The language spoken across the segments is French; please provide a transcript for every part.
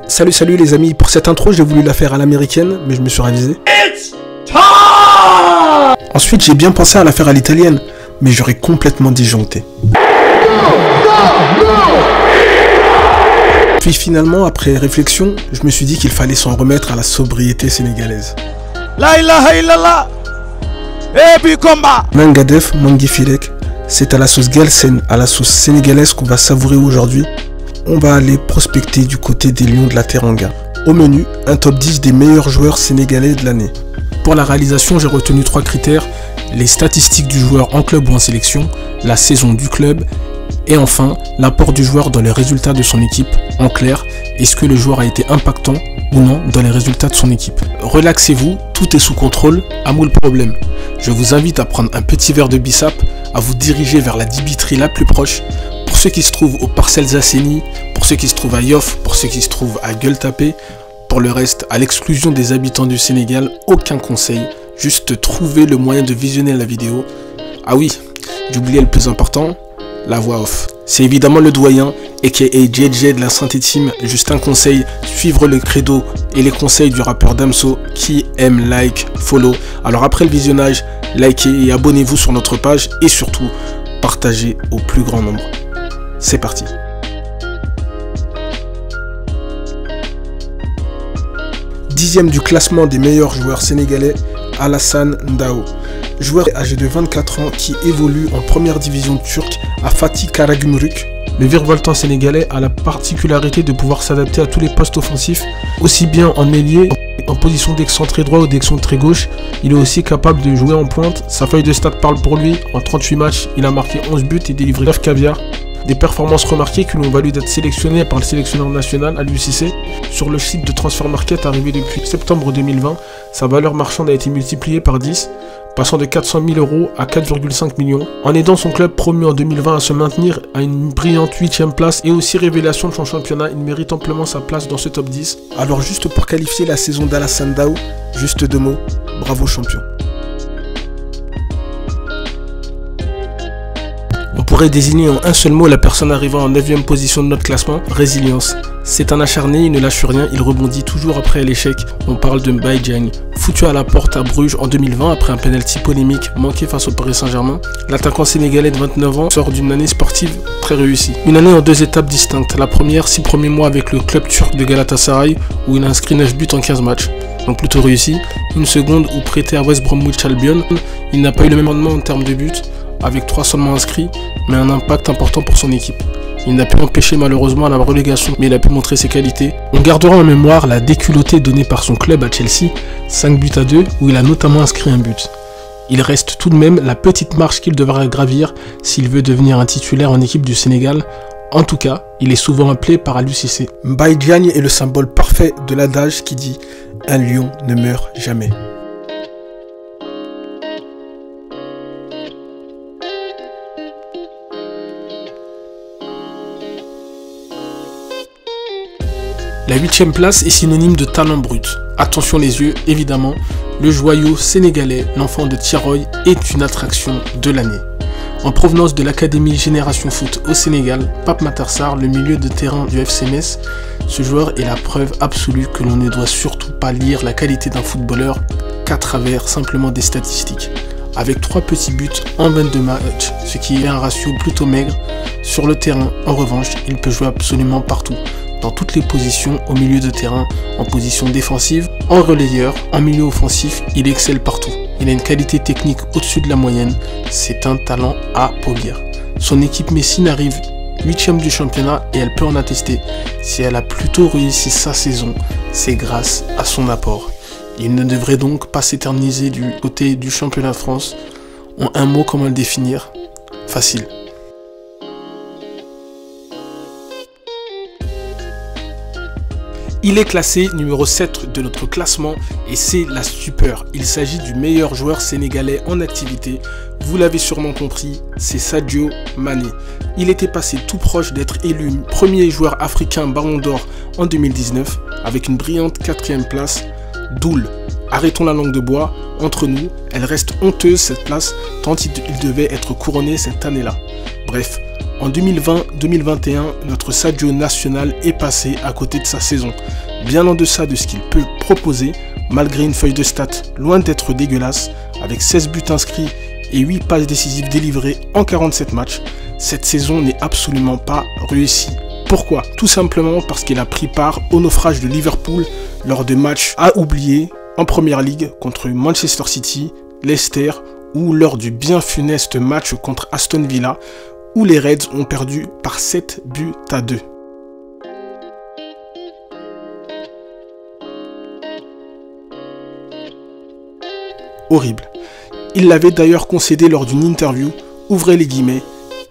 Salut les amis, pour cette intro j'ai voulu la faire à l'américaine, mais je me suis ravisé. Ensuite j'ai bien pensé à la faire à l'italienne, mais j'aurais complètement disjoncté. Puis finalement, après réflexion, je me suis dit qu'il fallait s'en remettre à la sobriété sénégalaise. La ilaha illallah. Et puis combat. Mangadef, Mangifilek, c'est à la sauce galsen, à la sauce sénégalaise qu'on va savourer aujourd'hui. On va aller prospecter du côté des Lions de la Teranga. Au menu, un top 10 des meilleurs joueurs sénégalais de l'année. Pour la réalisation, j'ai retenu 3 critères. Les statistiques du joueur en club ou en sélection, la saison du club, et enfin, l'apport du joueur dans les résultats de son équipe. En clair, est-ce que le joueur a été impactant ou non dans les résultats de son équipe? Relaxez-vous, tout est sous contrôle, à moi le problème. Je vous invite à prendre un petit verre de bissap, à vous diriger vers la dibiterie la plus proche. Pour ceux qui se trouvent aux Parcelles Assainies, pour ceux qui se trouvent à Yoff, pour ceux qui se trouvent à Gueule-Tapée, pour le reste, à l'exclusion des habitants du Sénégal, aucun conseil, juste trouver le moyen de visionner la vidéo. Ah oui, j'oubliais le plus important, la voix off. C'est évidemment le doyen, aka JJ de la Saint-Étienne. Juste un conseil, suivre le credo et les conseils du rappeur Damso qui aime like, follow. Alors après le visionnage, likez et abonnez-vous sur notre page et surtout, partagez au plus grand nombre. C'est parti. Dixième du classement des meilleurs joueurs sénégalais, Alassane Ndao. Joueur âgé de 24 ans qui évolue en première division turque à Fatih Karagümrük. Le virevoltant sénégalais a la particularité de pouvoir s'adapter à tous les postes offensifs, aussi bien en ailier, en position d'excentré droit ou d'excentré gauche. Il est aussi capable de jouer en pointe. Sa feuille de stats parle pour lui. En 38 matchs, il a marqué 11 buts et délivré 9 caviars. Des performances remarquées qui lui ont valu d'être sélectionné par le sélectionneur national à l'UCC. Sur le site de Transfer Market arrivé depuis septembre 2020, sa valeur marchande a été multipliée par 10, passant de 400 000 € à 4,5 millions, en aidant son club promu en 2020 à se maintenir à une brillante 8e place et aussi révélation de son championnat. Il mérite amplement sa place dans ce top 10. Alors juste pour qualifier la saison d'Alassane Ndao, juste 2 mots, bravo champion. On pourrait désigner en un seul mot la personne arrivant en 9e position de notre classement, résilience. C'est un acharné, il ne lâche rien, il rebondit toujours après l'échec. On parle de Mbaye Diagne. Foutu à la porte à Bruges en 2020 après un penalty polémique manqué face au Paris Saint-Germain, l'attaquant sénégalais de 29 ans sort d'une année sportive très réussie. Une année en 2 étapes distinctes. La première, 6 premiers mois avec le club turc de Galatasaray où il a inscrit 9 buts en 15 matchs. Donc plutôt réussi. Une seconde où prêté à West Bromwich Albion, il n'a pas eu le même rendement en termes de buts, avec 3 seulement inscrits, mais un impact important pour son équipe. Il n'a pu empêcher malheureusement la relégation, mais il a pu montrer ses qualités. On gardera en mémoire la déculottée donnée par son club à Chelsea, 5 buts à 2, où il a notamment inscrit un but. Il reste tout de même la petite marche qu'il devra gravir s'il veut devenir un titulaire en équipe du Sénégal. En tout cas, il est souvent appelé par l'UCC. Mbaye Diagne est le symbole parfait de l'adage qui dit « Un lion ne meurt jamais ». La 8e place est synonyme de talent brut. Attention les yeux, évidemment, le joyau sénégalais, l'enfant de Thiaroye, est une attraction de l'année. En provenance de l'académie Génération Foot au Sénégal, Pape Matar Sarr, le milieu de terrain du FC Metz, ce joueur est la preuve absolue que l'on ne doit surtout pas lire la qualité d'un footballeur qu'à travers simplement des statistiques. Avec 3 petits buts en 22 matchs, ce qui est un ratio plutôt maigre, sur le terrain, en revanche, il peut jouer absolument partout. Dans toutes les positions au milieu de terrain, en position défensive, en relayeur, en milieu offensif, il excelle partout. Il a une qualité technique au-dessus de la moyenne, c'est un talent à polir. Son équipe messine arrive 8e du championnat et elle peut en attester. Si elle a plutôt réussi sa saison, c'est grâce à son apport. Il ne devrait donc pas s'éterniser du côté du championnat de France. En un mot, comment le définir? Facile. Il est classé numéro 7 de notre classement et c'est la stupeur. Il s'agit du meilleur joueur sénégalais en activité. Vous l'avez sûrement compris, c'est Sadio Mané. Il était passé tout proche d'être élu premier joueur africain Ballon d'Or en 2019 avec une brillante 4e place. Doul. Arrêtons la langue de bois, entre nous, elle reste honteuse cette place tant il devait être couronné cette année-là. Bref, En 2020-2021, notre Sadio national est passé à côté de sa saison, bien en deçà de ce qu'il peut proposer, malgré une feuille de stats loin d'être dégueulasse, avec 16 buts inscrits et 8 passes décisives délivrées en 47 matchs. Cette saison n'est absolument pas réussie. Pourquoi? Tout simplement parce qu'il a pris part au naufrage de Liverpool lors de matchs à oublier en Première Ligue contre Manchester City, Leicester ou lors du bien funeste match contre Aston Villa où les Reds ont perdu par 7 buts à 2. Horrible. Il l'avait d'ailleurs concédé lors d'une interview, ouvrez les guillemets,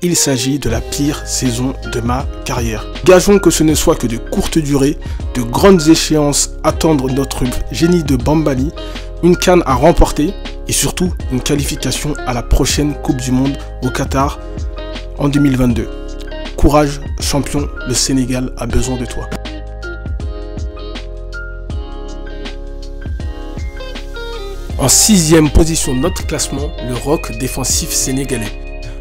il s'agit de la pire saison de ma carrière. Gageons que ce ne soit que de courte durée, de grandes échéances attendre notre génie de Bambali, une CAN à remporter et surtout une qualification à la prochaine Coupe du Monde au Qatar en 2022. Courage, champion, le Sénégal a besoin de toi. En 6e position de notre classement, le rock défensif sénégalais.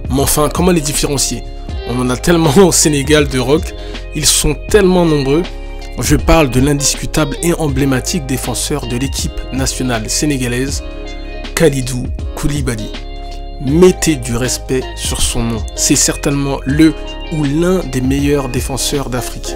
Mais enfin, comment les différencier? On en a tellement au Sénégal de rock, ils sont tellement nombreux. Je parle de l'indiscutable et emblématique défenseur de l'équipe nationale sénégalaise, Kalidou Koulibaly. Mettez du respect sur son nom, c'est certainement le ou l'un des meilleurs défenseurs d'Afrique.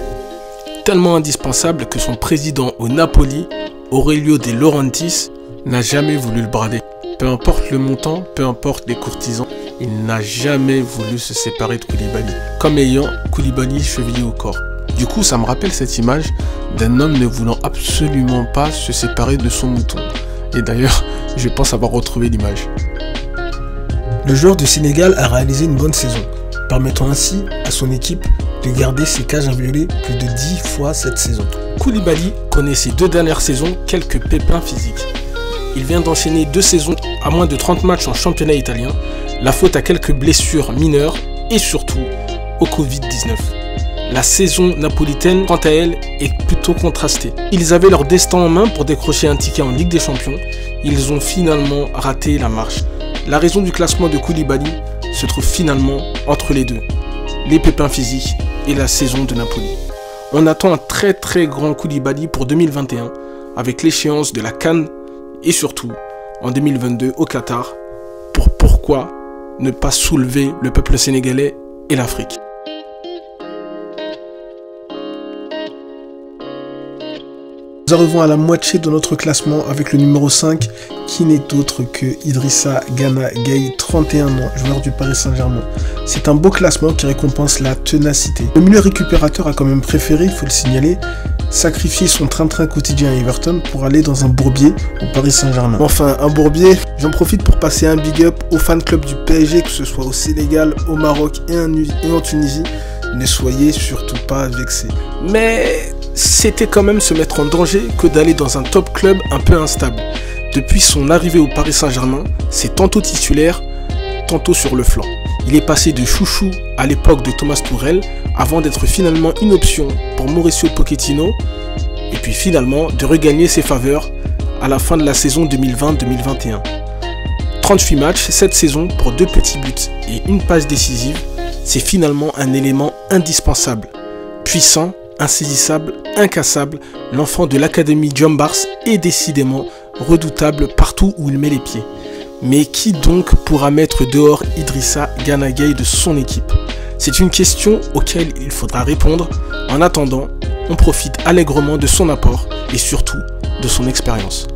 Tellement indispensable que son président au Napoli, Aurelio De Laurentiis, n'a jamais voulu le brader. Peu importe le montant, peu importe les courtisans, il n'a jamais voulu se séparer de Koulibaly, comme ayant Koulibaly chevillé au corps. Du coup, ça me rappelle cette image d'un homme ne voulant absolument pas se séparer de son mouton. Et d'ailleurs, je pense avoir retrouvé l'image. Le joueur du Sénégal a réalisé une bonne saison, permettant ainsi à son équipe de garder ses cages inviolées plus de 10 fois cette saison. Koulibaly connaît ses 2 dernières saisons quelques pépins physiques. Il vient d'enchaîner 2 saisons à moins de 30 matchs en championnat italien, la faute à quelques blessures mineures et surtout au Covid-19. La saison napolitaine, quant à elle, est plutôt contrastée. Ils avaient leur destin en main pour décrocher un ticket en Ligue des Champions. Ils ont finalement raté la marche. La raison du classement de Koulibaly se trouve finalement entre les deux, les pépins physiques et la saison de Napoli. On attend un très grand Koulibaly pour 2021 avec l'échéance de la CAN et surtout en 2022 au Qatar. Pourquoi ne pas soulever le peuple sénégalais et l'Afrique? Nous arrivons à la moitié de notre classement avec le numéro 5 qui n'est autre que Idrissa Gana Gueye, 31 ans, joueur du Paris Saint-Germain. C'est un beau classement qui récompense la ténacité. Le milieu récupérateur a quand même préféré, il faut le signaler, sacrifier son train-train quotidien à Everton pour aller dans un bourbier au Paris Saint-Germain. Enfin, un bourbier, j'en profite pour passer un big up au fan club du PSG, que ce soit au Sénégal, au Maroc et en Tunisie. Ne soyez surtout pas vexés. Mais c'était quand même se mettre en danger que d'aller dans un top club un peu instable. Depuis son arrivée au Paris Saint-Germain, c'est tantôt titulaire, tantôt sur le flanc. Il est passé de chouchou à l'époque de Thomas Tuchel, avant d'être finalement une option pour Mauricio Pochettino, et puis finalement de regagner ses faveurs à la fin de la saison 2020-2021. 38 matchs cette saison pour 2 petits buts et une passe décisive, c'est finalement un élément indispensable. Puissant, insaisissable, incassable, l'enfant de l'académie Jombars est décidément redoutable partout où il met les pieds. Mais qui donc pourra mettre dehors Idrissa Gana Gueye de son équipe? C'est une question auquel il faudra répondre. En attendant, on profite allègrement de son apport et surtout de son expérience.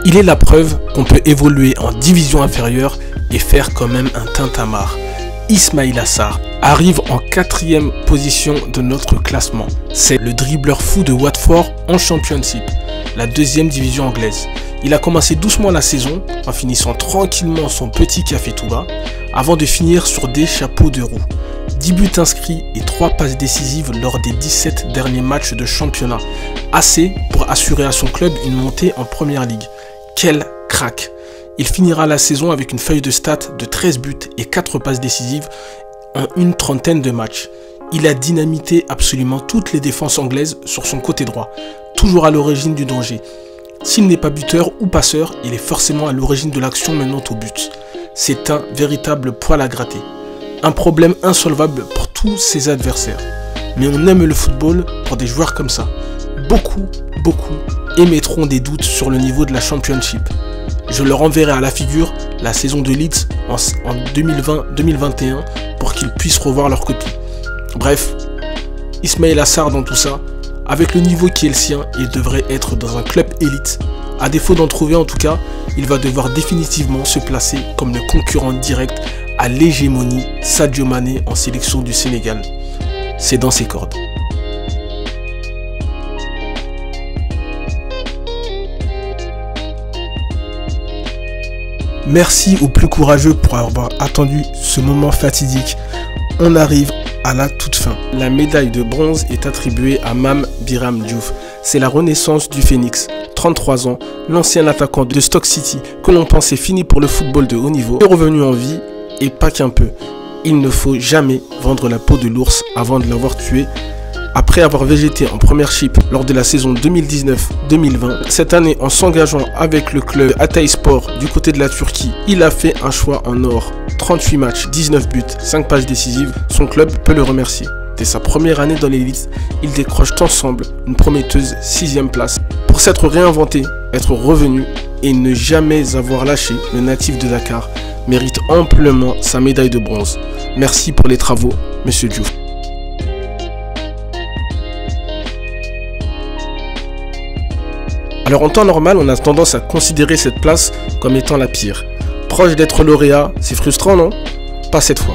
Il est la preuve qu'on peut évoluer en division inférieure et faire quand même un tintamarre. Ismaïla Sarr arrive en 4e position de notre classement. C'est le dribbleur fou de Watford en Championship, la 2e division anglaise. Il a commencé doucement la saison en finissant tranquillement son petit café tout bas avant de finir sur des chapeaux de roue. 10 buts inscrits et 3 passes décisives lors des 17 derniers matchs de championnat. Assez pour assurer à son club une montée en Première Ligue. Quel crack! Il finira la saison avec une feuille de stats de 13 buts et 4 passes décisives en une trentaine de matchs. Il a dynamité absolument toutes les défenses anglaises sur son côté droit, toujours à l'origine du danger. S'il n'est pas buteur ou passeur, il est forcément à l'origine de l'action menant au but. C'est un véritable poil à gratter. Un problème insolvable pour tous ses adversaires. Mais on aime le football pour des joueurs comme ça. Beaucoup émettront des doutes sur le niveau de la Championship. Je leur enverrai à la figure la saison de Leeds en 2020-2021 pour qu'ils puissent revoir leur copie. Bref, Ismaïla Sarr dans tout ça, avec le niveau qui est le sien, il devrait être dans un club élite. À défaut d'en trouver en tout cas, il va devoir définitivement se placer comme le concurrent direct à l'hégémonie Sadio Mané en sélection du Sénégal. C'est dans ses cordes. Merci aux plus courageux pour avoir attendu ce moment fatidique. On arrive à la toute fin. La médaille de bronze est attribuée à Mame Biram Diouf. C'est la renaissance du Phénix. 33 ans, l'ancien attaquant de Stoke City que l'on pensait fini pour le football de haut niveau est revenu en vie et pas qu'un peu. Il ne faut jamais vendre la peau de l'ours avant de l'avoir tué. Après avoir végété en première chip lors de la saison 2019-2020, cette année en s'engageant avec le club Hatayspor du côté de la Turquie, il a fait un choix en or. 38 matchs, 19 buts, 5 passes décisives, son club peut le remercier. Dès sa première année dans l'élite, ils décrochent ensemble une prometteuse 6e place. Pour s'être réinventé, être revenu et ne jamais avoir lâché, le natif de Dakar mérite amplement sa médaille de bronze. Merci pour les travaux, Monsieur Diouf. Alors en temps normal, on a tendance à considérer cette place comme étant la pire. Proche d'être lauréat, c'est frustrant, non? Pas cette fois.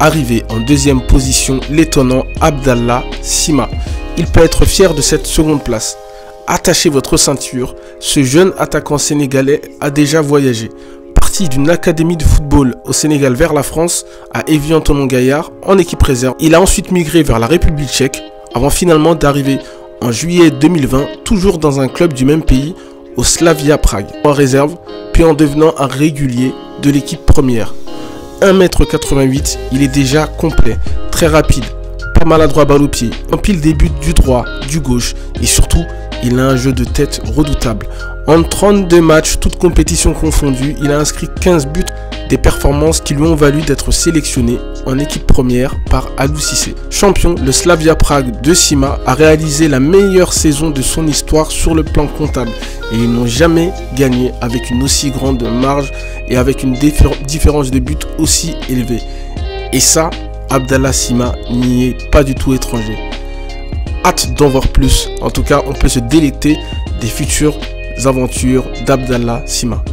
Arrivé en 2e position, l'étonnant Abdallah Sima. Il peut être fier de cette seconde place. Attachez votre ceinture, ce jeune attaquant sénégalais a déjà voyagé. Parti d'une académie de football au Sénégal vers la France, à Évian-Thonon-Gaillard, en équipe réserve. Il a ensuite migré vers la République tchèque, avant finalement d'arriver en juillet 2020, toujours dans un club du même pays, au Slavia Prague, en réserve, puis en devenant un régulier de l'équipe première. 1,88 m, il est déjà complet, très rapide, pas maladroit balle au pied, empile des buts du droit, du gauche, et surtout, il a un jeu de tête redoutable. En 32 matchs, toutes compétitions confondues, il a inscrit 15 buts, des performances qui lui ont valu d'être sélectionné en équipe première par Aliou Cissé. Champion, le Slavia Prague de Sima a réalisé la meilleure saison de son histoire sur le plan comptable et ils n'ont jamais gagné avec une aussi grande marge et avec une différence de but aussi élevée. Et ça, Abdallah Sima n'y est pas du tout étranger. Hâte d'en voir plus. En tout cas, on peut se délecter des futures aventures d'Abdallah Sima.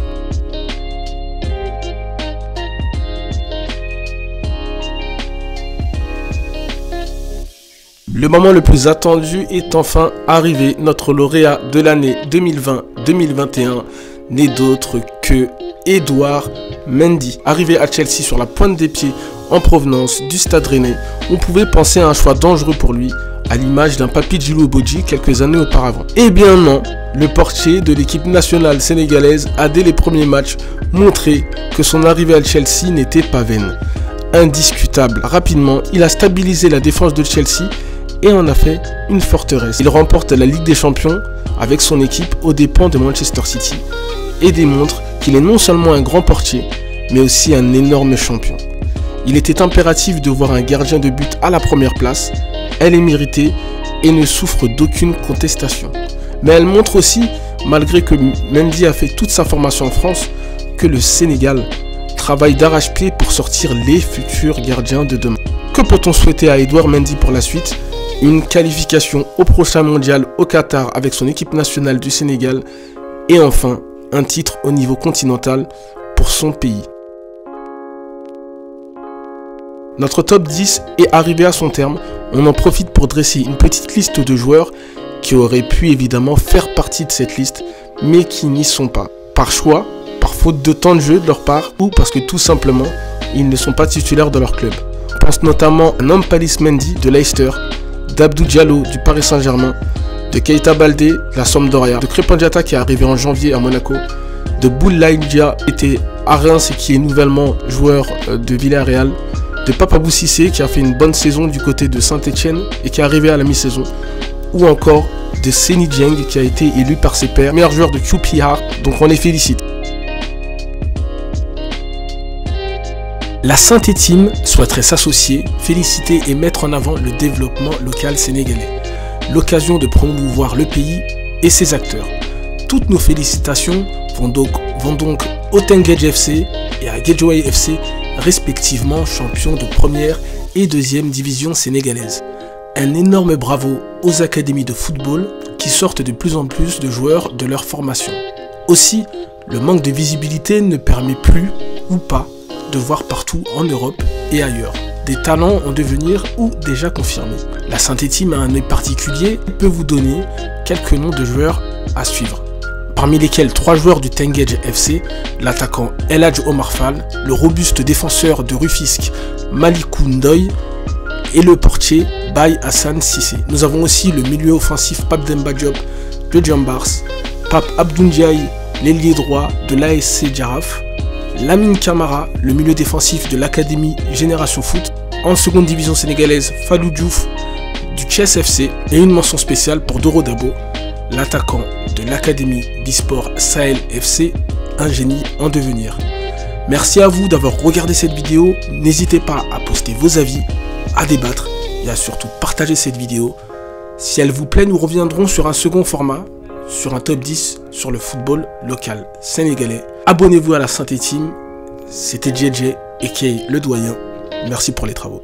Le moment le plus attendu est enfin arrivé. Notre lauréat de l'année 2020-2021 n'est d'autre que Edouard Mendy. Arrivé à Chelsea sur la pointe des pieds en provenance du Stade Rennais, on pouvait penser à un choix dangereux pour lui, à l'image d'un Papi Djilou Bodji quelques années auparavant. Eh bien non, le portier de l'équipe nationale sénégalaise a dès les premiers matchs montré que son arrivée à Chelsea n'était pas vaine. Indiscutable. Rapidement, il a stabilisé la défense de Chelsea et en a fait une forteresse. Il remporte la Ligue des Champions avec son équipe aux dépens de Manchester City et démontre qu'il est non seulement un grand portier, mais aussi un énorme champion. Il était impératif de voir un gardien de but à la première place. Elle est méritée et ne souffre d'aucune contestation. Mais elle montre aussi, malgré que Mendy a fait toute sa formation en France, que le Sénégal travaille d'arrache-pied pour sortir les futurs gardiens de demain. Que peut-on souhaiter à Edouard Mendy pour la suite? Une qualification au prochain mondial au Qatar avec son équipe nationale du Sénégal et enfin un titre au niveau continental pour son pays. Notre top 10 est arrivé à son terme. On en profite pour dresser une petite liste de joueurs qui auraient pu évidemment faire partie de cette liste, mais qui n'y sont pas. Par choix, par faute de temps de jeu de leur part, ou parce que tout simplement, ils ne sont pas titulaires de leur club. On pense notamment à Nampalys Mendy de Leicester, d'Abdou Diallo du Paris Saint-Germain, de Keita Baldé de la Sampdoria, de Crépin Diatta qui est arrivé en janvier à Monaco, de Boulaye Dia qui était à Reims et qui est nouvellement joueur de Villarreal, de Papabou Cissé qui a fait une bonne saison du côté de Saint-Etienne et qui est arrivé à la mi-saison, ou encore de Seny Dieng qui a été élu par ses pairs meilleur joueur de QPR, donc on les félicite. La Saint Team souhaiterait s'associer, féliciter et mettre en avant le développement local sénégalais. L'occasion de promouvoir le pays et ses acteurs. Toutes nos félicitations vont donc au Teungueth FC et à Guédiawaye FC, respectivement champions de première et deuxième division sénégalaise. Un énorme bravo aux académies de football qui sortent de plus en plus de joueurs de leur formation. Aussi, le manque de visibilité ne permet plus, ou pas, de voir partout en Europe et ailleurs des talents en devenir ou déjà confirmés. La Saint Team a un œil particulier et peut vous donner quelques noms de joueurs à suivre. Parmi lesquels 3 joueurs du Teungueth FC, l'attaquant El Hadj Omar Fall, le robuste défenseur de Rufisque Malikou Ndoye et le portier Baye Hassan Cissé. Nous avons aussi le milieu offensif Pape Demba Diop de Jambars, Pape Abdou Ndiaye, l'ailier droit de l'ASC Jaraaf, Lamine Camara, le milieu défensif de l'Académie Génération Foot, en seconde division sénégalaise Fallou Diouf du Thiès FC et une mention spéciale pour Doro Dabo, l'attaquant de l'Académie d'e-sport Sahel FC, un génie en devenir. Merci à vous d'avoir regardé cette vidéo, n'hésitez pas à poster vos avis, à débattre et à surtout partager cette vidéo. Si elle vous plaît, nous reviendrons sur un second format, sur un top 10 sur le football local sénégalais. Abonnez-vous à la Saint Team, c'était JJ aka le doyen, merci pour les travaux.